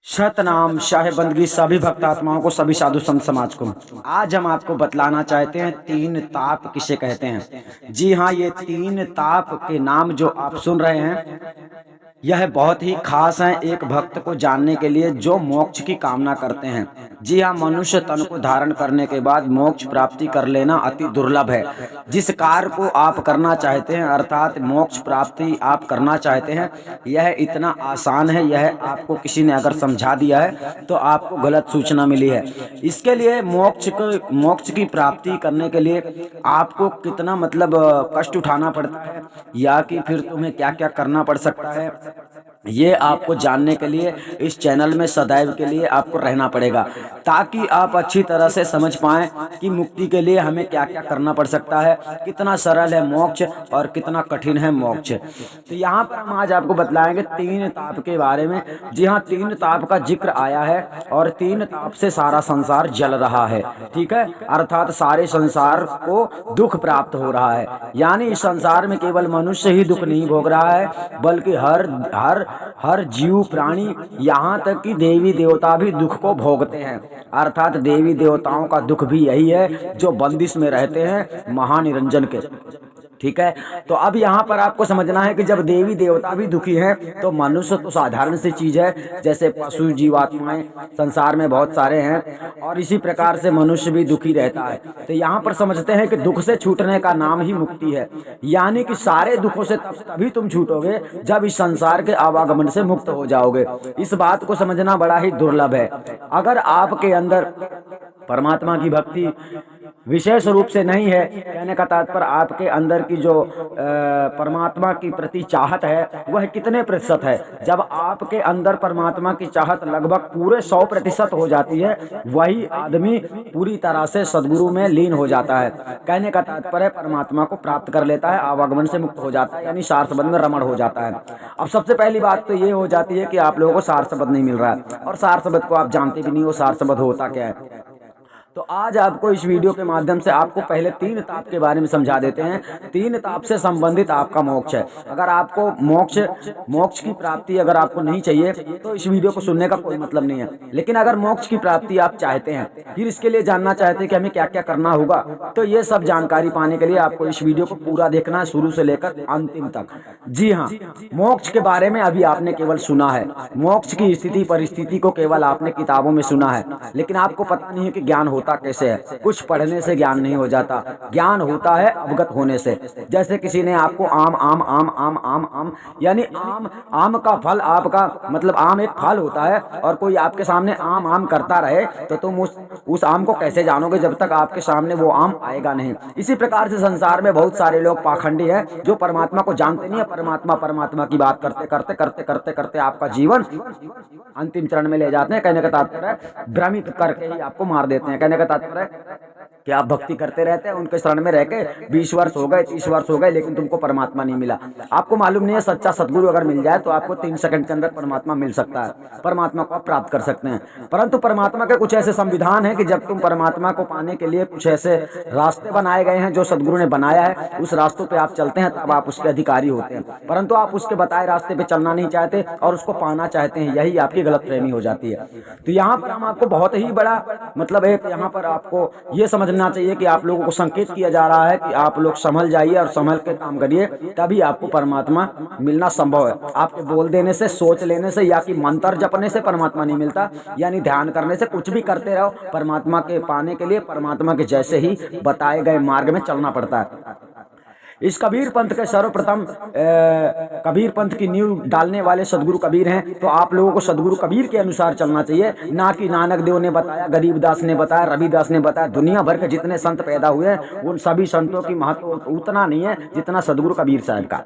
सतनाम शाह बंदगी सभी भक्तात्माओं को, सभी साधु संत समाज को। आज हम आपको बतलाना चाहते हैं तीन ताप किसे कहते हैं। जी हाँ, ये तीन ताप के नाम जो आप सुन रहे हैं यह बहुत ही खास हैं एक भक्त को जानने के लिए जो मोक्ष की कामना करते हैं। जी हाँ, मनुष्य तन को धारण करने के बाद मोक्ष प्राप्ति कर लेना अति दुर्लभ है। जिस कार्य को आप करना चाहते हैं अर्थात मोक्ष प्राप्ति आप करना चाहते हैं, यह इतना आसान है। यह आपको किसी ने अगर समझा दिया है तो आपको गलत सूचना मिली है। इसके लिए मोक्ष की प्राप्ति करने के लिए आपको कितना कष्ट उठाना पड़ता है या कि फिर तुम्हें क्या क्या करना पड़ सकता है, ये आपको जानने के लिए इस चैनल में सदैव के लिए आपको रहना पड़ेगा, ताकि आप अच्छी तरह से समझ पाएं कि मुक्ति के लिए हमें क्या क्या करना पड़ सकता है, कितना सरल है मोक्ष और कितना कठिन है मोक्ष। तो यहाँ पर हम आज आपको बतलाएंगे तीन ताप के बारे में। जी हाँ, तीन ताप का जिक्र आया है और तीन ताप से सारा संसार जल रहा है। ठीक है, अर्थात सारे संसार को दुख प्राप्त हो रहा है। यानी इस संसार में केवल मनुष्य ही दुख नहीं भोग रहा है, बल्कि हर जीव प्राणी, यहाँ तक कि देवी देवता भी दुख को भोगते हैं। अर्थात देवी देवताओं का दुख भी यही है जो बंदिश में रहते हैं महानिरंजन के। ठीक है, तो अब यहाँ पर आपको समझना है कि जब देवी देवता भी दुखी हैं तो मनुष्य तो साधारण सी चीज है, जैसे पशु जीवात्माएं संसार में बहुत सारे हैं और इसी प्रकार से मनुष्य भी दुखी रहता है। तो यहाँ पर समझते हैं कि दुख से छूटने का नाम ही मुक्ति है। यानी कि सारे दुखों से तभी तुम छूटोगे जब इस संसार के आवागमन से मुक्त हो जाओगे। इस बात को समझना बड़ा ही दुर्लभ है। अगर आपके अंदर परमात्मा की भक्ति विशेष रूप से नहीं है, कहने का तात्पर्य आपके अंदर की जो परमात्मा की प्रति चाहत है वह कितने प्रतिशत है। जब आपके अंदर परमात्मा की चाहत लगभग पूरे 100% हो जाती है, वही आदमी पूरी तरह से सद्गुरु में लीन हो जाता है। कहने का तात्पर्य परमात्मा को प्राप्त कर लेता है, आवागमन से मुक्त हो जाता है, यानी सार संबंध में रमण हो जाता है। अब सबसे पहली बात तो ये हो जाती है कि आप लोगों को सार संबंध नहीं मिल रहा है और सार संबंध को आप जानते भी नहीं हो सार संबंध होता क्या है। तो आज आपको इस वीडियो के माध्यम से आपको पहले तीन ताप के बारे में समझा देते हैं। तीन ताप से संबंधित आपका मोक्ष है। अगर आपको मोक्ष की प्राप्ति अगर आपको नहीं चाहिए तो इस वीडियो को सुनने का कोई मतलब नहीं है। लेकिन अगर मोक्ष की प्राप्ति आप चाहते हैं, फिर इसके लिए जानना चाहते हैं कि हमें क्या क्या करना होगा, तो ये सब जानकारी पाने के लिए आपको इस वीडियो को पूरा देखना है, शुरू से लेकर अंतिम तक। जी हाँ, मोक्ष के बारे में अभी आपने केवल सुना है, मोक्ष की स्थिति परिस्थिति को केवल आपने किताबों में सुना है, लेकिन आपको पता नहीं है कि ज्ञान होता कैसे है। कुछ पढ़ने से ज्ञान नहीं हो जाता, ज्ञान होता है अवगत होने से। जैसे किसी ने आपको आम आम आम आम आम आम यानी आम का फल, आपका मतलब आम एक फल होता है और कोई आपके सामने आम आम करता रहे तो तुम उस आम को कैसे जानोगे जब तक आपके सामने वो आम आएगा नहीं। इसी प्रकार से संसार में बहुत सारे लोग पाखंडी हैं जो परमात्मा को जानते नहीं है। परमात्मा की बात करते करते करते करते करते आपका जीवन अंतिम चरण में ले जाते हैं। कहने का तात्पर्य भ्रमित करके ही आपको मार देते हैं। कहने का तात्पर्य कि आप भक्ति करते रहते हैं, उनके शरण में रह के 20 वर्ष हो गए, 30 वर्ष हो गए, लेकिन तुमको परमात्मा नहीं मिला। आपको मालूम नहीं है सच्चा सद्गुरु अगर मिल जाए तो आपको 3 सेकंड के अंदर परमात्मा मिल सकता है, परमात्मा को आप प्राप्त कर सकते हैं। परंतु परमात्मा के कुछ ऐसे संविधान है कि जब तुम परमात्मा को पाने के लिए कुछ ऐसे रास्ते बनाए गए हैं जो सदगुरु ने बनाया है, उस रास्तों पे आप चलते हैं तब आप उसके अधिकारी होते हैं। परंतु आप उसके बताए रास्ते पे चलना नहीं चाहते और उसको पाना चाहते हैं, यही आपकी गलतफहमी हो जाती है। तो यहाँ पर हम आपको बहुत ही बड़ा एक यहाँ पर आपको ये समझना चाहिए कि आप लोगों को संकेत किया जा रहा है कि आप लोग संभल जाइए और संभल के काम करिए, तभी आपको परमात्मा मिलना संभव है। आपके बोल देने से, सोच लेने से या कि मंत्र जपने से परमात्मा नहीं मिलता, यानी ध्यान करने से कुछ भी करते रहो, परमात्मा के पाने के लिए परमात्मा के जैसे ही बताए गए मार्ग में चलना पड़ता है। इस कबीर पंथ के सर्वप्रथम कबीर पंथ की नींव डालने वाले सदगुरु कबीर हैं, तो आप लोगों को सदगुरु कबीर के अनुसार चलना चाहिए, ना कि नानक देव ने बताया, गरीबदास ने बताया, रविदास ने बताया। दुनिया भर के जितने संत पैदा हुए हैं उन सभी संतों की महत्व उतना नहीं है जितना सदगुरु कबीर साहब का।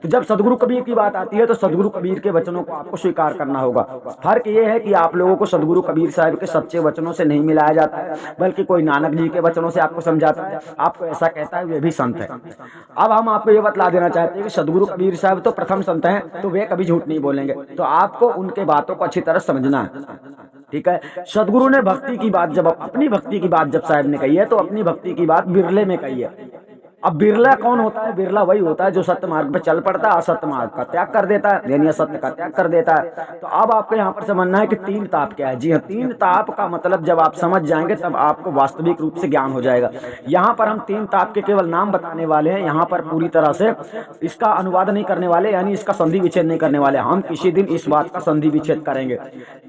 तो जब सदगुरु कबीर की बात आती है तो सदगुरु कबीर के वचनों को आपको स्वीकार करना होगा। फर्क ये है कि आप लोगों को सदगुरु कबीर साहब के सच्चे वचनों से नहीं मिलाया जाता है, बल्कि कोई नानक जी के वचनों से आपको समझाता है, आपको ऐसा कहता है वे भी संत है। अब हम आपको ये बतला देना चाहते हैं कि सदगुरु कबीर साहब तो प्रथम संत हैं, तो वे कभी झूठ नहीं बोलेंगे, तो आपको उनके बातों को अच्छी तरह समझना है। ठीक है, सदगुरु ने भक्ति की बात जब अपनी भक्ति की बात जब साहब ने कही है तो अपनी भक्ति की बात बिरले में कही है। अब बिरला कौन होता है? बिरला वही होता है जो सत्य मार्ग पे चल पड़ता है, असत्य मार्ग का त्याग कर देता है, यानी असत्य का त्याग कर देता है। तो अब आपको यहाँ पर समझना है कि तीन ताप क्या है। जी हाँ, तीन ताप का मतलब जब आप समझ जाएंगे तब आपको वास्तविक रूप से ज्ञान हो जाएगा। यहाँ पर हम तीन ताप के केवल नाम बताने वाले हैं, यहाँ पर पूरी तरह से इसका अनुवाद नहीं करने वाले, यानी इसका संधि विच्छेद नहीं करने वाले। हम किसी दिन इस बात का संधि विच्छेद करेंगे।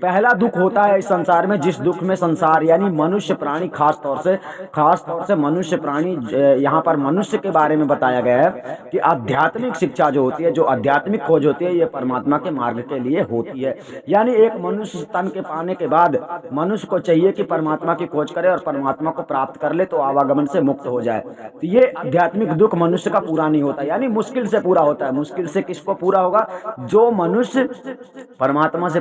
पहला दुख होता है इस संसार में, जिस दुख में संसार यानी मनुष्य प्राणी, खास तौर से मनुष्य प्राणी, यहाँ पर मनुष्य के बारे में बताया गया है कि आध्यात्मिक शिक्षा जो होती है, जो आध्यात्मिक खोज होती है, ये परमात्मा के मार्ग के लिए होती है। यानी एक मनुष्य तन के पाने के बाद मनुष्य को चाहिए कि परमात्मा की खोज करे और परमात्मा को प्राप्त कर ले, तो आवागमन से मुक्त हो जाए। तो ये आध्यात्मिक दुख मनुष्य का पूरा नहीं होता, यानी मुश्किल से पूरा होता है। मुश्किल से किसको पूरा होगा? जो मनुष्य परमात्मा से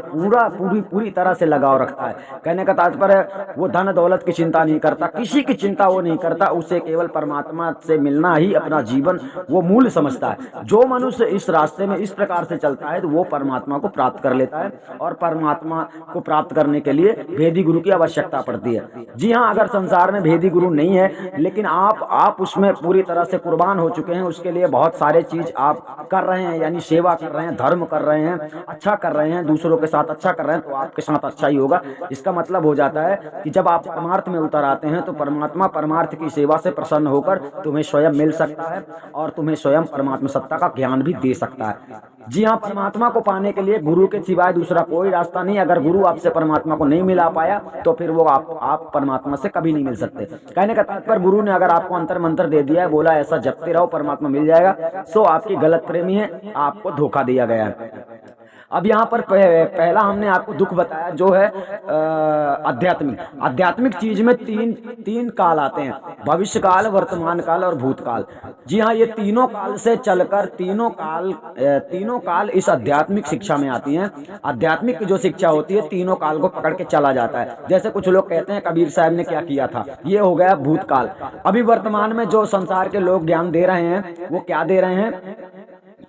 पूरी तरह से लगाव रखता है। कहने का तात्पर्य वो धन दौलत की चिंता नहीं करता, किसी की चिंता वो नहीं करता, उसे केवल परमात्मा से मिलना ही अपना जीवन वो मूल समझता है। जो मनुष्य इस रास्ते में इस प्रकार से चलता है तो वो परमात्मा को प्राप्त कर लेता है, और परमात्मा को प्राप्त करने के लिए भेदी गुरु की आवश्यकता पड़ती है। जी हाँ, अगर संसार में भेदी गुरु नहीं है, लेकिन आप उसमें पूरी तरह से कुर्बान हो चुके हैं, उसके लिए बहुत सारे चीज आप कर रहे हैं, यानी सेवा कर रहे हैं, धर्म कर रहे हैं, अच्छा कर रहे हैं, दूसरों के साथ अच्छा कर रहे हैं, तो आपके साथ अच्छा ही होगा। इसका मतलब हो जाता है कि जब आप परमार्थ में उतर आते हैं तो परमात्मा परमार्थ की सेवा से प्रसन्न होकर तुम्हें स्वयं मिल सकता है और तुम्हें स्वयं परमात्मा सत्ता का ज्ञान भी दे सकता है। जी हाँ, परमात्मा को पाने के लिए गुरु के सिवाय दूसरा कोई रास्ता नहीं। अगर गुरु आपसे परमात्मा को नहीं मिला पाया तो फिर वो आप परमात्मा से कभी नहीं मिल सकते। कहने का तात्पर्य, गुरु ने अगर आपको अंतर मंत्र दे दिया है, बोला ऐसा जपते रहो परमात्मा मिल जाएगा, सो आपकी गलत प्रेमी है, आपको धोखा दिया गया है। अब यहाँ पर पहला हमने आपको दुख बताया जो है आध्यात्मिक चीज में तीन काल आते हैं, भविष्य काल, वर्तमान काल और भूतकाल। जी हाँ, ये तीनों काल से चलकर तीनों काल इस आध्यात्मिक शिक्षा में आती हैं। आध्यात्मिक जो शिक्षा होती है तीनों काल को पकड़ के चला जाता है। जैसे कुछ लोग कहते हैं कबीर साहब ने क्या किया था, ये हो गया भूतकाल। अभी वर्तमान में जो संसार के लोग ज्ञान दे रहे हैं वो क्या दे रहे हैं?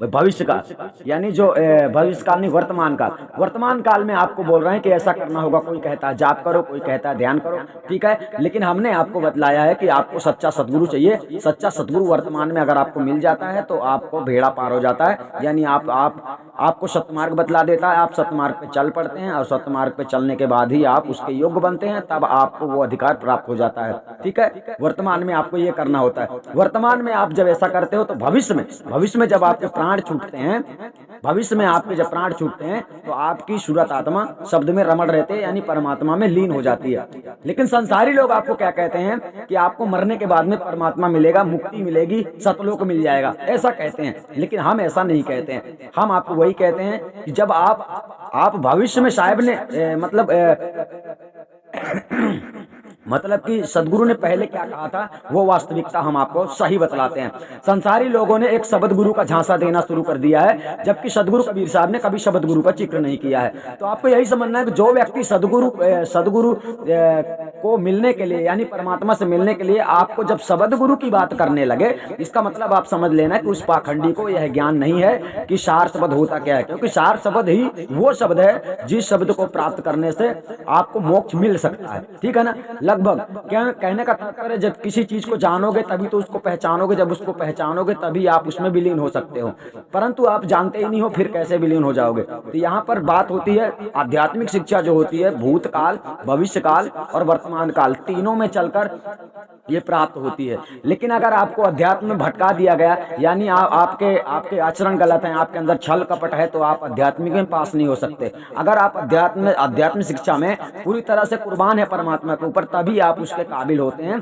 भविष्य काल, यानी जो भविष्य काल नहीं, वर्तमान काल। वर्तमान काल में आपको बोल रहे हैं कि ऐसा करना होगा। कोई कहता है जाप करो, कोई कहता है ध्यान करो, ठीक है, लेकिन हमने आपको बतलाया है कि आपको सच्चा सदगुरु चाहिए। सच्चा सदगुरु वर्तमान में अगर आपको मिल जाता है तो आपको बेड़ा पार हो जाता है, यानी आपको सतमार्ग बतला देता है, आप सतमार्ग पे चल पड़ते हैं, और सतमार्ग पे चलने के बाद ही आप उसके योग्य बनते हैं, तब आपको वो अधिकार प्राप्त हो जाता है। ठीक है, वर्तमान में आपको ये करना होता है। वर्तमान में आप जब ऐसा करते हो तो भविष्य में जब आपके प्राण छूटते हैं, भविष्य में आपके जब प्राण छूटते हैं तो आपकी सूरत आत्मा शब्द में रमण रहते हैं, यानी परमात्मा में लीन हो जाती है। लेकिन संसारी लोग आपको क्या कहते हैं कि आपको मरने के बाद में परमात्मा मिलेगा, मुक्ति मिलेगी, सतलोक मिल जाएगा, ऐसा कहते हैं। लेकिन हम ऐसा नहीं कहते हैं। हम आपको वही कहते हैं कि जब आप भविष्य में साहिब ने मतलब कि सदगुरु ने पहले क्या कहा था वो वास्तविकता हम आपको सही बतलाते हैं। संसारी लोगों ने एक शब्द गुरु का झांसा देना शुरू कर दिया है, जबकि सदगुरु कबीर साहब ने कभी शब्द गुरु का जिक्र नहीं किया है। तो आपको यही समझना है कि जो व्यक्ति सदगुरु को मिलने के लिए, यानी परमात्मा से मिलने के लिए आपको जब शब्द गुरु की बात करने लगे, इसका मतलब आप समझ लेना कि उस पाखंडी को यह ज्ञान नहीं है कि सार शब्द होता क्या है। क्योंकि सार शब्द ही वो शब्द है जिस शब्द को प्राप्त करने से आपको मोक्ष मिल सकता है। ठीक है ना, लगभग। क्या कहने का तात्पर्य, जब किसी चीज को जानोगे तभी तो उसको पहचानोगे, जब उसको पहचानोगे तभी आप उसमें विलीन हो सकते हो, परंतु आप जानते ही नहीं हो, फिर कैसे विलीन हो जाओगे। तो यहाँ पर बात होती है आध्यात्मिक शिक्षा जो होती है भूतकाल, भविष्य काल और वर्तमान काल, तीनों में चलकर ये प्राप्त होती है। लेकिन अगर आपको अध्यात्म में भटका दिया गया, यानी आपके आचरण गलत हैं, आपके अंदर छल कपट है, तो आप आध्यात्मिक में पास नहीं हो सकते। अगर आप अध्यात्म शिक्षा में पूरी तरह से कुर्बान है परमात्मा के ऊपर, तभी आप उसके काबिल होते हैं,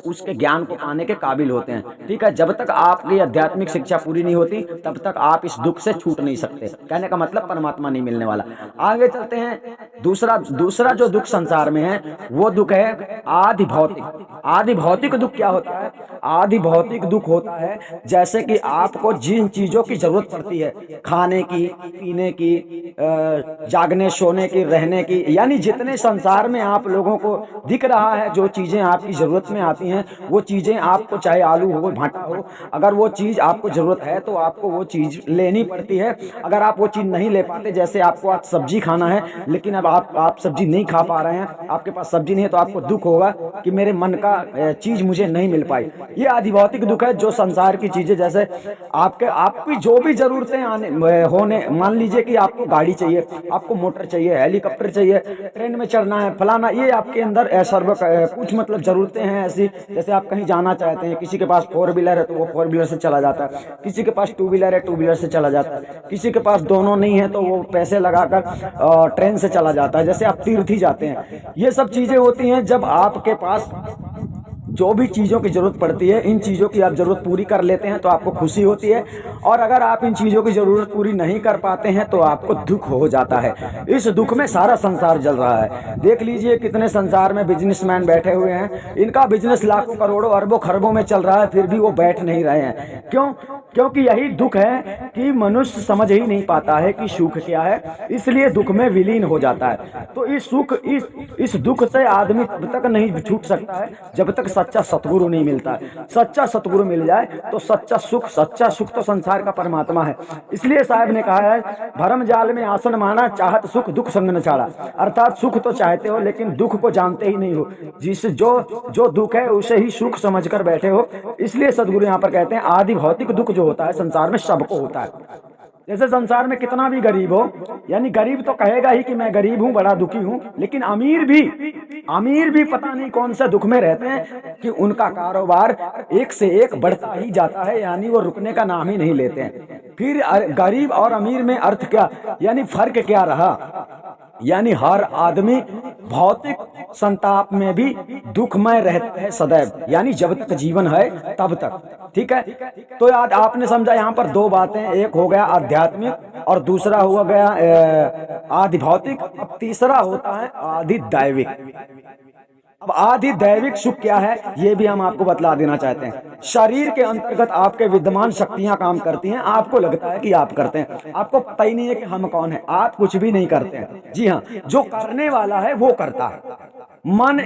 उसके ज्ञान को पाने के काबिल होते हैं। ठीक है, जब तक आपकी आध्यात्मिक शिक्षा पूरी नहीं होती तब तक आप इस दुख से छूट नहीं सकते। कहने का मतलब परमात्मा नहीं मिलने वाला। आगे चलते हैं। दूसरा जो दुख संसार में है वो दुख है आदि भौतिक। आदि भौतिक दुख क्या होता है? आदि भौतिक दुख होता है जैसे कि आपको जिन चीजों की जरूरत पड़ती है, खाने की, पीने की, जागने सोने की, रहने की, यानी जितने संसार में आप लोगों को दिख रहा है, जो चीजें आपकी जरूरत में आती हैं, वो चीजें आपको, चाहे आलू हो, भाटा हो, अगर वो चीज आपको जरूरत है तो आपको वो चीज लेनी पड़ती है। अगर आप वो चीज नहीं ले पाते, जैसे आपको आज सब्जी खाना है लेकिन अब आप सब्जी नहीं खा पा रहे हैं, आपके पास सब्जी नहीं है, तो आपको दुख होगा कि मेरे मन का चीज मुझे नहीं मिल पाई। ये आदि भौतिक दुख है जो संसार की चीजें, जैसे आपकी जो भी जरूरतें होने, मान लीजिए कि आपको गाड़ी चाहिए, आपको मोटर चाहिए, हेलीकॉप्टर चाहिए, ट्रेन में चढ़ना है, फलाना, ये आपके अंदर सर्व कुछ मतलब जरूरतें हैं ऐसी। जैसे आप कहीं जाना चाहते हैं, किसी के पास 4 व्हीलर है तो वो 4 व्हीलर से चला जाता है, किसी के पास 2 व्हीलर है 2 व्हीलर से चला जाता है, किसी के पास दोनों नहीं है तो वो पैसे लगाकर ट्रेन से चला जाता है। जैसे आप तीर्थ ही जाते हैं, ये सब चीजें होती हैं जब आपके पास जो भी चीज़ों की ज़रूरत पड़ती है, इन चीज़ों की आप ज़रूरत पूरी कर लेते हैं तो आपको खुशी होती है, और अगर आप इन चीज़ों की ज़रूरत पूरी नहीं कर पाते हैं तो आपको दुख हो जाता है। इस दुख में सारा संसार जल रहा है। देख लीजिए कितने संसार में बिजनेसमैन बैठे हुए हैं, इनका बिजनेस लाखों करोड़ों अरबों खरबों में चल रहा है, फिर भी वो बैठ नहीं रहे हैं। क्यों? क्योंकि यही दुख है कि मनुष्य समझ ही नहीं पाता है कि सुख क्या है, इसलिए दुख में विलीन हो जाता है। तो इस दुख से आदमी तब तक नहीं छूट सकता है जब तक सच्चा सतगुरु नहीं मिलता है। सच्चा सतगुरु मिल जाए तो सच्चा सुख तो संसार का परमात्मा है। इसलिए साहब ने कहा है, भरम जाल में आसन माना, चाहत सुख दुख संग न छाड़ा। अर्थात सुख तो चाहते हो लेकिन दुख को जानते ही नहीं हो, जिस जो दुख है उसे ही सुख समझकर बैठे हो। इसलिए सदगुरु यहाँ पर कहते हैं आदि भौतिक दुख जो होता है संसार में सबको होता है। जैसे संसार में कितना भी गरीब हो, यानी गरीब तो कहेगा ही कि मैं गरीब हूँ, बड़ा दुखी हूँ, लेकिन अमीर भी पता नहीं कौन सा दुख में रहते हैं कि उनका कारोबार एक से एक बढ़ता ही जाता है, यानी वो रुकने का नाम ही नहीं लेते हैं। फिर गरीब और अमीर में अर्थ क्या, यानी फर्क क्या रहा, यानी हर आदमी भौतिक संताप में भी दुखमय रहता है सदैव, यानी जब तक जीवन है तब तक। ठीक है, तो याद आपने समझा यहाँ पर दो बातें, एक हो गया आध्यात्मिक और दूसरा हुआ गया आदि भौतिक। अब तीसरा होता है आदि दैविक। अब आदि दैविक सुख क्या है ये भी हम आपको बतला देना चाहते हैं। शरीर के अंतर्गत आपके विद्यमान शक्तियां काम करती हैं, आपको लगता है कि आप करते हैं, आपको पता ही नहीं है कि हम कौन है, आप कुछ भी नहीं करते हैं। जी हाँ, जो करने वाला है वो करता है। मन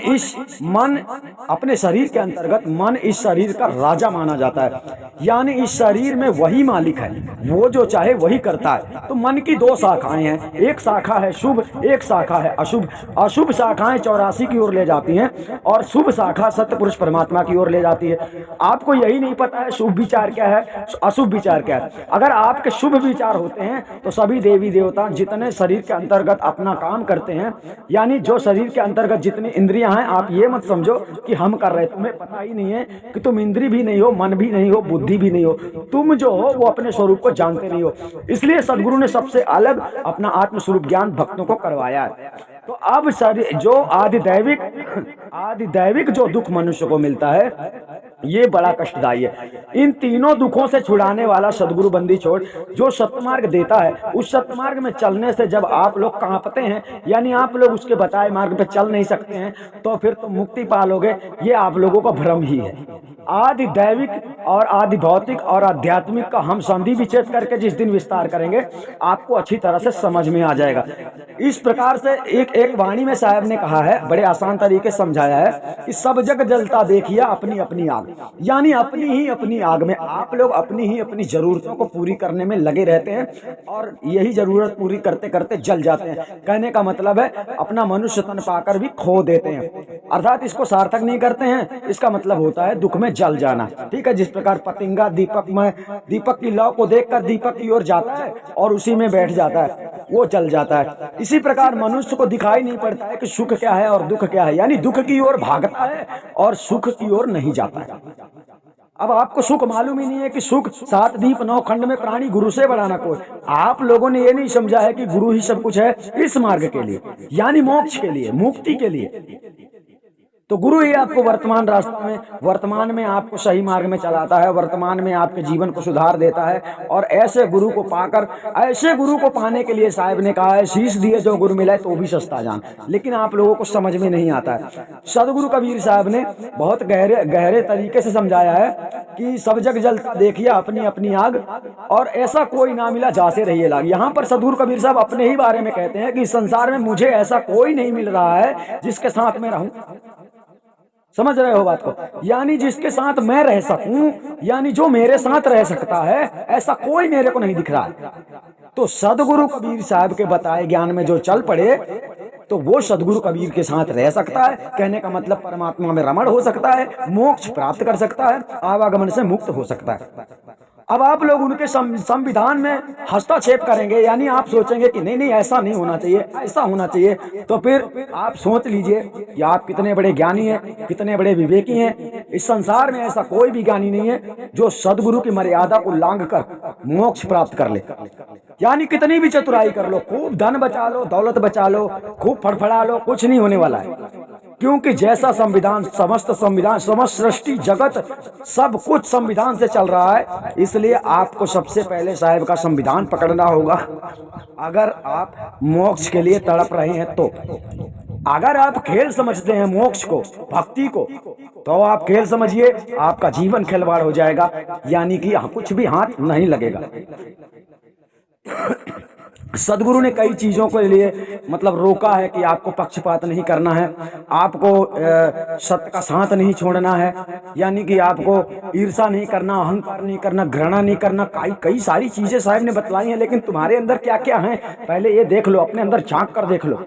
अपने शरीर के अंतर्गत, मन इस शरीर का राजा माना जाता है, यानी इस शरीर में वही मालिक है, वो जो चाहे वही करता है। तो मन की दो शाखाएं हैं, एक शाखा है शुभ, एक शाखा है अशुभ। अशुभ शाखाएं 84 की ओर ले जाती हैं और शुभ शाखा सत्पुरुष परमात्मा की ओर ले जाती है। आपको यही नहीं पता है शुभ विचार क्या है, अशुभ विचार क्या है। अगर आपके शुभ विचार होते हैं तो सभी देवी देवता जितने शरीर के अंतर्गत अपना काम करते हैं, यानी जो शरीर के अंतर्गत जितनी इंद्रियां हैं, आप ये मत समझो कि हम कर रहे हैं, तुम्हें पता ही नहीं है कि तुम इंद्री भी नहीं हो, मन भी नहीं हो, बुद्धि भी नहीं हो, तुम जो हो वो अपने स्वरूप को जानते नहीं हो। इसलिए सदगुरु ने सबसे अलग अपना आत्म स्वरूप ज्ञान भक्तों को करवाया है। तो अब जो आदि दैविक जो दुख मनुष्य को मिलता है ये बड़ा कष्टदायी है। इन तीनों दुखों से छुड़ाने वाला सदगुरु बंदी छोड़ जो सत्यमार्ग देता है, उस सत्यमार्ग में चलने से जब आप लोग कांपते हैं, यानी आप लोग उसके बताए मार्ग पे चल नहीं सकते हैं, तो फिर तो मुक्ति पालोगे, ये आप लोगों का भ्रम ही है। आदि दैविक और आदि भौतिक और आध्यात्मिक का हम संधि विच्छेद करके जिस दिन विस्तार करेंगे आपको अच्छी तरह से समझ में आ जाएगा। इस प्रकार से एक वाणी में साहब ने कहा है, बड़े आसान तरीके से समझाया है कि सब जग जलता देखिए अपनी अपनी आग, यानी अपनी ही अपनी आग में आप लोग अपनी ही अपनी जरूरतों को पूरी करने में लगे रहते हैं और यही जरूरत पूरी करते करते जल जाते हैं। कहने का मतलब है अपना मनुष्य तन पाकर भी खो देते हैं, अर्थात इसको सार्थक नहीं करते हैं। इसका मतलब होता है दुख में जल जाना। ठीक है, जिस प्रकार पतंगा दीपक की लौ को देखकर दीपक की ओर जाता है और उसी में बैठ जाता है, वो जल जाता है। इसी प्रकार मनुष्य को दिखाई नहीं पड़ता है कि सुख क्या है और दुख क्या है, यानी दुख की ओर भागता है और सुख की ओर नहीं जाता है। अब आपको सुख मालूम ही नहीं है कि सुख 7 दीप 9 खंड में प्राणी गुरु से बढ़ाना कोई। आप लोगों ने ये नहीं समझा है कि गुरु ही सब कुछ है इस मार्ग के लिए, यानी मोक्ष के लिए, मुक्ति के लिए। तो गुरु ही आपको वर्तमान में आपको सही मार्ग में चलाता है, वर्तमान में आपके जीवन को सुधार देता है। और ऐसे गुरु को पाने के लिए साहब ने कहा है, शीश दिए जो गुरु मिला है तो भी सस्ता जान। लेकिन आप लोगों को समझ में नहीं आता है। सदगुरु कबीर साहब ने बहुत गहरे तरीके से समझाया है कि सब जग जलता देखिए अपनी अपनी आग, और ऐसा कोई ना मिला जासे रहिए लाग। यहाँ पर सदगुरु कबीर साहब अपने ही बारे में कहते हैं कि संसार में मुझे ऐसा कोई नहीं मिल रहा है जिसके साथ मैं रहूं। समझ रहे हो बात को, यानी जिसके साथ मैं रह सकूं, यानी जो मेरे साथ रह सकता है, ऐसा कोई मेरे को नहीं दिख रहा है। तो सदगुरु कबीर साहब के बताए ज्ञान में जो चल पड़े तो वो सदगुरु कबीर के साथ रह सकता है। कहने का मतलब परमात्मा में रमण हो सकता है, मोक्ष प्राप्त कर सकता है, आवागमन से मुक्त हो सकता है। अब आप लोग उनके संविधान में हस्तक्षेप करेंगे, यानी आप सोचेंगे कि नहीं नहीं ऐसा नहीं होना चाहिए, ऐसा होना चाहिए, तो फिर आप सोच लीजिए कि आप कितने बड़े ज्ञानी हैं, कितने बड़े विवेकी हैं। इस संसार में ऐसा कोई भी ज्ञानी नहीं है जो सदगुरु की मर्यादा को लांघ कर मोक्ष प्राप्त कर ले। यानी कितनी भी चतुराई कर लो, खूब धन बचा लो, दौलत बचा लो, खूब फड़फड़ा लो, कुछ नहीं होने वाला है। क्योंकि जैसा संविधान, समस्त सृष्टि जगत सब कुछ संविधान से चल रहा है, इसलिए आपको सबसे पहले साहिब का संविधान पकड़ना होगा। अगर आप मोक्ष के लिए तड़प रहे हैं तो अगर आप खेल समझते हैं मोक्ष को, भक्ति को, तो आप खेल समझिए, आपका जीवन खिलवाड़ हो जाएगा, यानी कि कुछ भी हाथ नहीं लगेगा। सदगुरु ने कई चीजों के लिए मतलब रोका है कि आपको पक्षपात नहीं करना है, आपको सत्य का साथ नहीं छोड़ना है, यानी कि आपको ईर्षा नहीं करना, अहंकार नहीं करना, घृणा नहीं करना, कई सारी चीजें साहब ने बतलाई हैं। लेकिन तुम्हारे अंदर क्या क्या है पहले ये देख लो, अपने अंदर झांक कर देख लो।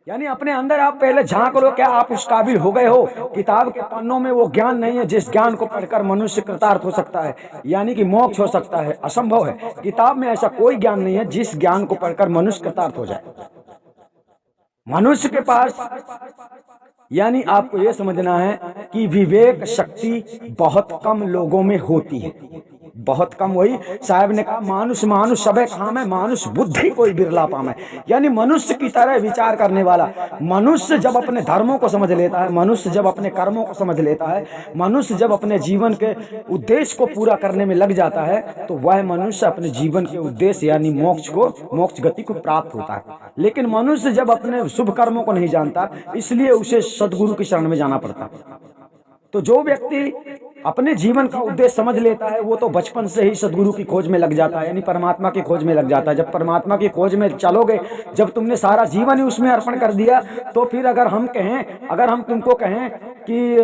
यानी अपने अंदर आप पहले झांक लो, क्या आप उस काबिल हो गए हो? किताब के पन्नों में वो ज्ञान नहीं है जिस ज्ञान को पढ़कर मनुष्य कृतार्थ हो सकता है, यानी कि मोक्ष हो सकता है, असंभव है। किताब में ऐसा कोई ज्ञान नहीं है जिस ज्ञान को पढ़कर मनुष्य कृतार्थ हो जाए। मनुष्य के पास, यानी आपको ये समझना है कि विवेक शक्ति बहुत कम लोगों में होती है, बहुत कम। वही साहब ने कहा, मानुष मानुष सबे काम है, मानुष बुद्धि कोई बिरला पाम है। यानी मनुष्य की तरह विचार करने वाला मनुष्य जब अपने धर्मों को समझ लेता है, मनुष्य जब अपने कर्मों को समझ लेता है, मनुष्य जब अपने जीवन के उद्देश्य को पूरा करने में लग जाता है, तो वह मनुष्य अपने जीवन के उद्देश्य यानी मोक्ष गति को प्राप्त होता है। लेकिन मनुष्य जब अपने शुभ कर्मों को नहीं जानता, इसलिए उसे सदगुरु की शरण में जाना पड़ता है। तो जो व्यक्ति अपने जीवन का उद्देश्य समझ लेता है, वो तो बचपन से ही सदगुरु की खोज में लग जाता है, यानी परमात्मा की खोज में लग जाता है। जब परमात्मा की खोज में चलोगे, जब तुमने सारा जीवन ही उसमें अर्पण कर दिया, तो फिर अगर हम तुमको कहें कि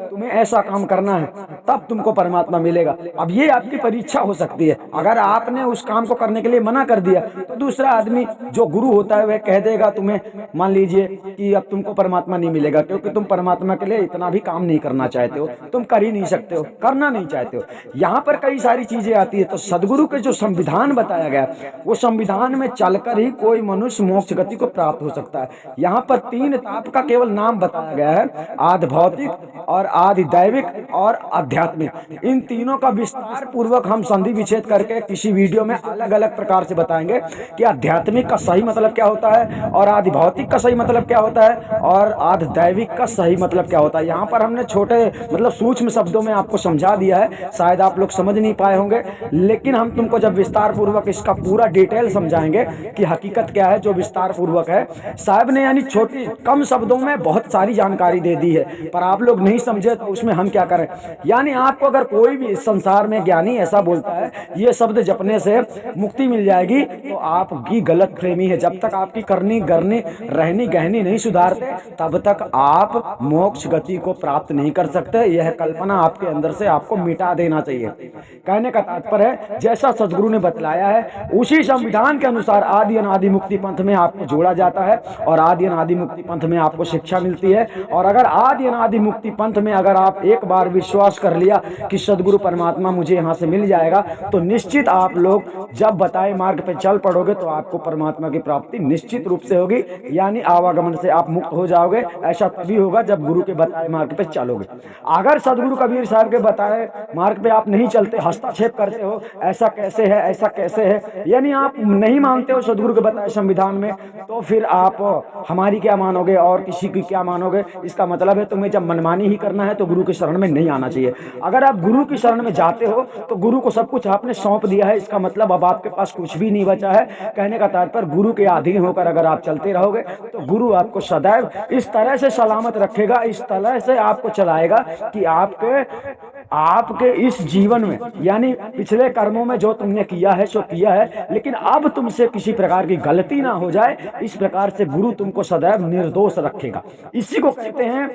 तुम्हें ऐसा काम करना है, तब तुमको परमात्मा मिलेगा। अब ये आपकी परीक्षा हो सकती है। अगर आपने उस काम को करने के लिए मना कर दिया, तो दूसरा आदमी जो गुरु होता है वह कह देगा तुम्हें, मान लीजिए कि अब तुमको परमात्मा नहीं मिलेगा, क्योंकि तुम परमात्मा के लिए इतना भी काम नहीं करना चाहते हो, तुम कर ही नहीं सकते हो, करना नहीं चाहते हो। यहाँ पर कई सारी चीजें आती है। तो सदगुरु के जो संविधान बताया गया, वो संविधान में चलकर ही कोई मनुष्य मोक्ष गति को प्राप्त हो सकता है। यहाँ पर 3 ताप का केवल नाम बताया गया है, आदि भौतिक और आदि दैविक और आध्यात्मिक। इन तीनों का विस्तार पूर्वक हम संधि विच्छेद करके किसी वीडियो में अलग अलग प्रकार से बताएंगे कि आध्यात्मिक का सही मतलब क्या होता है, और आदि भौतिक का सही मतलब क्या होता है, और आदि दैविक का सही मतलब क्या होता है। यहाँ पर हमने छोटे मतलब सूक्ष्म शब्दों में आपको समझा दिया है, शायद आप लोग समझ नहीं पाए होंगे, लेकिन हम तुमको जब विस्तार पूर्वक इसका पूरा डिटेल समझाएंगे कि हकीकत क्या है, जो विस्तार पूर्वक है। साहब ने यानी छोटी कम शब्दों में बहुत सारी जानकारी दे दी है, पर आप लोग नहीं समझे तो उसमें हम क्या करें। यानी आपको अगर कोई भी इस संसार में ज्ञानी ऐसा बोलता है ये शब्द जपने से मुक्ति मिल जाएगी, तो आपकी गलत फहमी है। जब तक आपकी करनी गरनी रहनी गहनी नहीं सुधारते, तब तक आप मोक्ष गति को प्राप्त नहीं कर सकते। यह कल्पना आपके अंदर से आपको मिटा देना चाहिए। कहने का तात्पर्य है, जैसा सदगुरु ने बतलाया है उसी संविधान के अनुसार आदि अनादि मुक्ति पंथ में आपको जोड़ा जाता है, और आदि अनादि मुक्ति पंथ में आपको शिक्षा मिलती है। और अगर आदि अनादि मुक्ति पंथ में अगर आप एक बार विश्वास कर लिया कि सदगुरु परमात्मा मुझे यहाँ से मिल जाएगा, तो निश्चित आप लोग जब बताए मार्ग पे चल पड़ोगे तो आपको परमात्मा की प्राप्ति निश्चित रूप से होगी, यानी आवागमन से आप मुक्त हो जाओगे। ऐसा तभी होगा जब गुरु के बताए मार्ग पे चलोगे। अगर सदगुरु कबीर साहब के बताए मार्ग पे आप नहीं चलते, हस्तक्षेप करते हो, ऐसा कैसे है, ऐसा कैसे है, यानी आप नहीं मानते हो सदगुरु के बताए संविधान में, तो फिर आप हमारी क्या मानोगे और किसी की क्या मानोगे। इसका मतलब है तुम्हें जब मनमानी ही करना है तो गुरु की शरण में नहीं आना चाहिए। अगर आप गुरु की शरण में जाते हो तो गुरु को सब कुछ आपने सौंप दिया है, इसका मतलब अब आपके पास कुछ भी नहीं बचा है। कहने का तात्पर्य, गुरु के अधीन होकर अगर आप चलते रहोगे तो गुरु आपको सदैव इस तरह से सलामत रखेगा, इस तरह से आपको चलाएगा कि आपके इस जीवन में, यानी पिछले कर्मों में जो तुमने किया है सो किया है, लेकिन अब तुमसे किसी प्रकार की गलती ना हो जाए, इस प्रकार से गुरु तुमको सदैव निर्दोष रखेगा। इसी को कहते हैं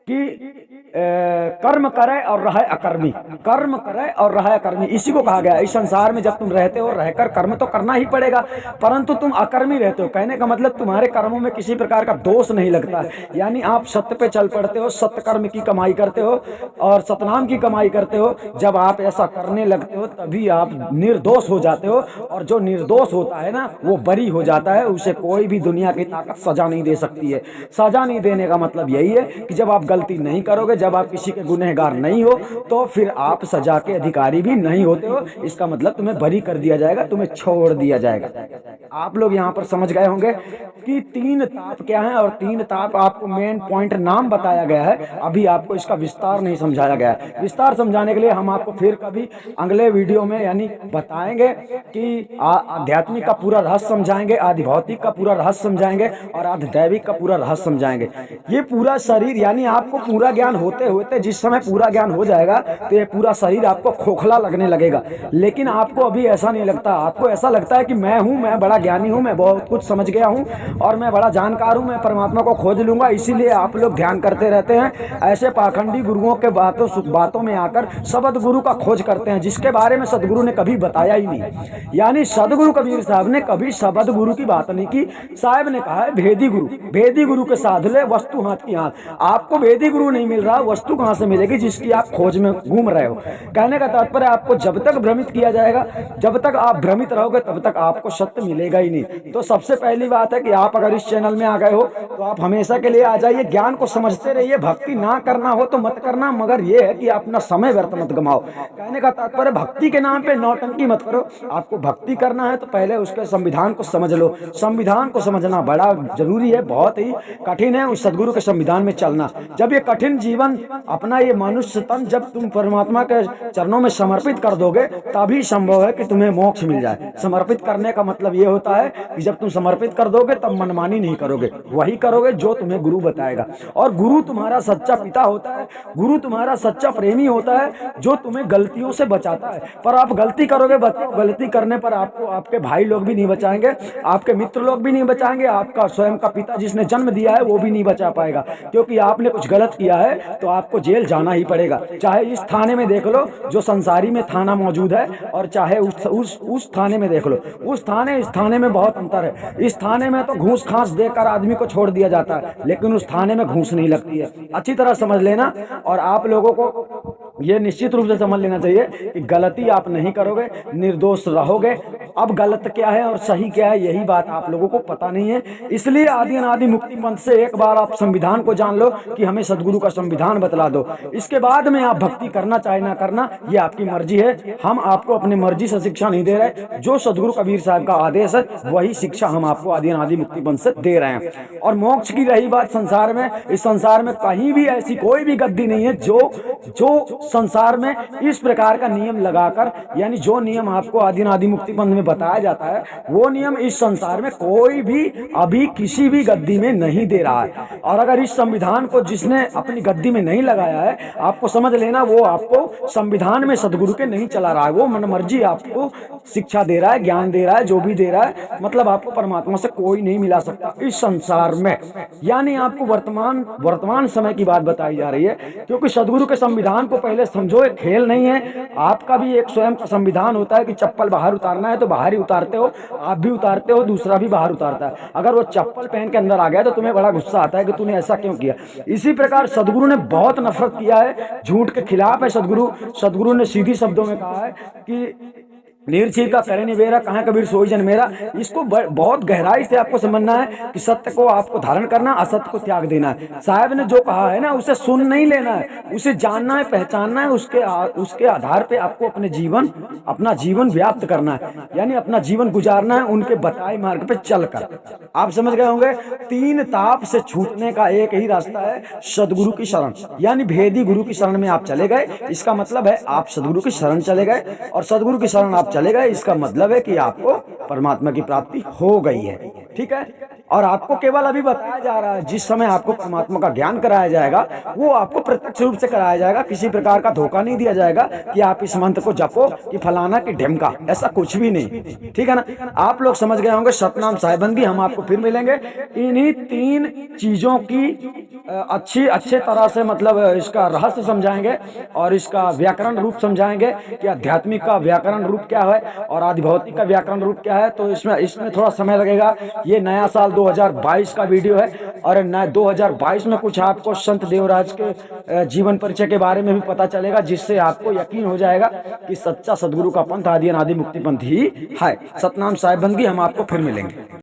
कि कर्म करे और रहे अकर्मी, कर्म करे और रहे अकर्मी, इसी को कहा गया है। इस संसार में जब तुम रहते हो रहकर कर्म तो करना ही पड़ेगा, परंतु तुम अकर्मी रहते हो। कहने का मतलब तुम्हारे कर्मों में किसी प्रकार का दोष नहीं लगता है, यानी आप सत्य पे चल पड़ते हो, सत्य कर्म की कमाई करते हो और सतनाम की कमाई करते हो। जब आप ऐसा करने लगते हो तभी आप निर्दोष हो जाते हो, और जो निर्दोष होता है ना वो बरी हो जाता है, उसे कोई भी दुनिया की ताकत सजा नहीं दे सकती है। सजा नहीं देने का मतलब यही है कि जब आप गलती नहीं करोगे, जब आप किसी के गुनहगार नहीं हो, तो फिर आप सजा के अधिकारी भी नहीं होते हो। इसका मतलब तुम्हें बरी कर दिया जाएगा, तुम्हें छोड़ दिया जाएगा। आप लोग यहाँ पर समझ गए होंगे कि तीन ताप क्या है, और तीन ताप आपको मेन पॉइंट नाम बताया गया है। अभी आपको इसका विस्तार नहीं समझाया गया है। विस्तार समझाने के लिए हम आपको फिर कभी अगले वीडियो में यानी बताएंगे कि आध्यात्मिक का पूरा रहस्य समझाएंगे, आदि भौतिक का पूरा रहस्य समझाएंगे और आदि दैविक का पूरा रहस्य समझाएंगे। ये पूरा शरीर यानी आपको पूरा ज्ञान होते होते जिस समय पूरा ज्ञान हो जाएगा तो ये पूरा शरीर आपको खोखला लगने लगेगा, लेकिन आपको अभी ऐसा नहीं लगता। आपको ऐसा लगता है कि मैं हूँ, मैं बड़ा ज्ञानी हूँ, मैं बहुत कुछ समझ गया हूँ और मैं बड़ा जानकार हूँ, मैं परमात्मा को खोज लूंगा। इसीलिए आप लोग ध्यान करते रहते हैं। ऐसे पाखंडी गुरुओं के बातों में आकर शब्द गुरु का खोज करते हैं, जिसके बारे में सदगुरु ने कभी बताया ही नहीं। यानी सदगुरु कबीर साहब ने कभी शब्द गुरु की बात नहीं की। साहब ने कहा है भेदी गुरु, भेदी गुरु के साथ ले वस्तु हाथ की हाथ। आपको भेदी गुरु नहीं मिल रहा, वस्तु कहां से मिलेगी जिसकी आप खोज में घूम रहे हो। कहने का तात्पर्य आपको जब तक भ्रमित किया जाएगा, जब तक आप भ्रमित रहोगे तब तक आपको सत्य मिलेगा ही नहीं। तो सबसे पहली बात है कि आप अगर इस चैनल में आ गए हो तो आप हमेशा के लिए आ जाइए, ज्ञान को समझते रहिए। भक्ति ना करना हो तो मत करना, मगर ये है कि अपना समय व्यर्थ मत गमाओ। कहने का तात्पर्य भक्ति के नाम पे नौटंकी मत करो। आपको भक्ति करना है तो पहले उसके संविधान को समझ लो। संविधान को समझना बड़ा जरूरी है, बहुत ही कठिन है उस सदगुरु के संविधान में चलना। जब ये कठिन जीवन अपना ये मनुष्य तन जब तुम परमात्मा के चरणों में समर्पित कर दोगे तभी संभव है कि तुम्हें मोक्ष मिल जाए। समर्पित करने का मतलब ये होता है कि जब तुम समर्पित कर दोगे तब मनमानी नहीं करोगे, वही करोगे जो तुम्हें गुरु बताएगा। और गुरु तुम्हारा सच्चा पिता होता है, गुरु तुम्हारा सच्चा प्रेमी होता है जो तुम्हें गलतियों से बचाता है। पर आप गलती करोगे, गलती करने पर आपको आपके भाई लोग भी नहीं बचाएंगे, आपके मित्र लोग भी नहीं बचाएंगे, आपका स्वयं का पिता जिसने जन्म दिया है वो भी नहीं बचा पाएगा, क्योंकि आपने कुछ गलत किया है तो आपको जेल जाना ही पड़ेगा। चाहे इस थाने में देख लो जो संसारी में थाना मौजूद है, और चाहे उस थाने में देख लो। उस थाने इस थाने में बहुत अंतर है। इस थाने में तो घूस खास देकर आदमी को छोड़ दिया जाता है, लेकिन उस थाने में घूस नहीं लगती है। अच्छी तरह समझ लेना, और आप लोगों को ये निश्चित रूप से समझ लेना चाहिए कि गलती आप नहीं करोगे, निर्दोष रहोगे। अब गलत क्या है और सही क्या है यही बात आप लोगों को पता नहीं है। इसलिए आदि अनादि मुक्ति पंथ से एक बार आप संविधान को जान लो कि हमें सदगुरु का संविधान बतला दो। इसके बाद में आप भक्ति करना चाहे ना करना ये आपकी मर्जी है। हम आपको अपनी मर्जी से शिक्षा नहीं दे रहे, जो सदगुरु कबीर साहब का आदेश है वही शिक्षा हम आपको आदि अनादि मुक्ति पंथ से दे रहे हैं। और मोक्ष की रही बात संसार में, इस संसार में कहीं भी ऐसी कोई भी गद्दी नहीं है जो संसार में इस प्रकार का नियम लगाकर, यानी जो नियम आपको आदि अनादि मुक्ति पंथ में बताया जाता है वो नियम इस संसार में कोई भी अभी किसी भी गद्दी में नहीं दे रहा है। और अगर इस संविधान को जिसने अपनी गद्दी में नहीं लगाया है, आपको समझ लेना वो आपको संविधान में सदगुरु के नहीं चला रहा है, वो मनमर्जी आपको शिक्षा दे रहा है, ज्ञान दे रहा है, जो भी दे रहा है। मतलब आपको परमात्मा से कोई नहीं मिला सकता इस संसार में। यानी आपको वर्तमान समय की बात बताई जा रही है, क्योंकि सदगुरु के संविधान को पहले समझो, एक खेल नहीं है। आपका भी एक स्वयं का संविधान होता है कि चप्पल बाहर उतारना है तो बाहर ही उतारते हो, आप भी उतारते हो, दूसरा भी बाहर उतारता है। अगर वो चप्पल पहन के अंदर आ गया तो तुम्हें बड़ा गुस्सा आता है कि तूने ऐसा क्यों किया। इसी प्रकार सदगुरु ने बहुत नफरत किया है, झूठ के खिलाफ है सदगुरु ने सीधी शब्दों में कहा है कि निर्चीर का करे निबेरा कहाँ कबीर सोई जन मेरा। इसको बहुत गहराई से आपको समझना है कि सत्य को आपको धारण करना, असत्य को त्याग देना है। साहब ने जो कहा है ना उसे सुन नहीं लेना है, उसे जानना है, पहचानना है, उसके आधार पे आपको अपना जीवन व्याप्त करना है, यानी अपना जीवन गुजारना है उनके बताए मार्ग पे चलकर। आप समझ गए होंगे, तीन ताप से छूटने का एक ही रास्ता है, सदगुरु की शरण। यानी भेदी गुरु की शरण में आप चले गए, इसका मतलब है आप सदगुरु की शरण चले गए, और सदगुरु की शरण आप चले गए, इसका मतलब है कि आपको परमात्मा की प्राप्ति हो गई है। ठीक है। और आपको केवल अभी बताया जा रहा है, जिस समय आपको परमात्मा का ज्ञान कराया जाएगा वो आपको प्रत्यक्ष रूप से कराया जाएगा। किसी प्रकार का धोखा नहीं दिया जाएगा कि आप इस मंत्र को जपो कि फलाना कि ढिमका, ऐसा कुछ भी नहीं। ठीक है ना, आप लोग समझ गए होंगे। सतनाम साहिबंदी, हम आपको फिर मिलेंगे। इन्हीं 3 चीजों की अच्छे तरह से मतलब इसका रहस्य समझाएंगे और इसका व्याकरण रूप समझाएंगे कि आध्यात्मिक का व्याकरण रूप क्या है और आधिभौतिक का व्याकरण रूप क्या है। तो इसमें थोड़ा समय लगेगा। ये नया साल 2022 का वीडियो है और 2022 में कुछ आपको संत देवराज के जीवन परिचय के बारे में भी पता चलेगा, जिससे आपको यकीन हो जाएगा कि सच्चा सदगुरु का पंथ आदि अनादि मुक्ति पंथ ही है। सतनाम साहिब बंदगी, हम आपको फिर मिलेंगे।